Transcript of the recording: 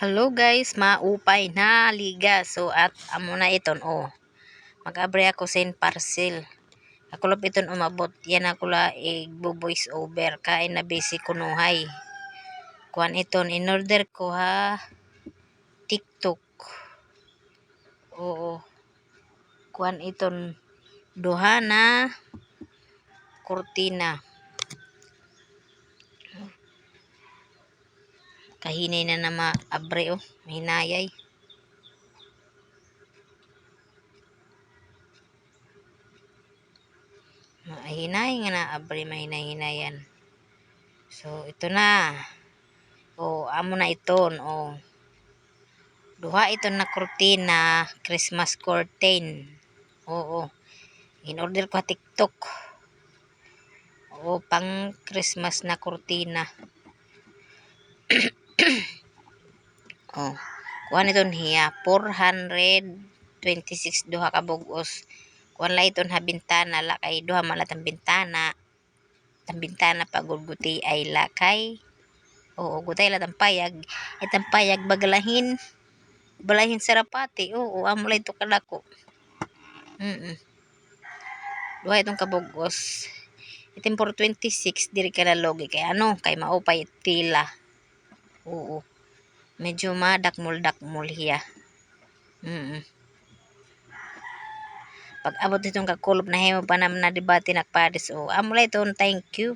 Hello guys, maupay na liga. So at amo na iton Mag-abre ako sa parcel. Ako lop iton umabot. Yan ako la voice over kain na busy kunuhay. Kuan iton in order ko ha TikTok. Oo. Kuan iton duha na kurtina. Kahinay na ma-abre mahinayay. Mahinay nga na abre mahinay-hinayan. So ito na. Amo na iton duha ito na kurtina, Christmas curtain. In order ko TikTok. Pang Christmas na kurtina. Kuha niton hiya 426 duha ka bugos. Kuha la iton ha bintana la kay duha malatang bintana. Tang bintana pagurguti ay lakay. Gutay la tang payag. Itang payag bagalahin. Balahin sarapati. Amo la ito kadako. Duha itong kabugos. Itim 426 diri ka na logi kay kay maupay pila. Medyo madakmol-dakmol hiya. Pag abot itong kakulob na himo pa naman na debate nakpadis. Amo la iton, thank you.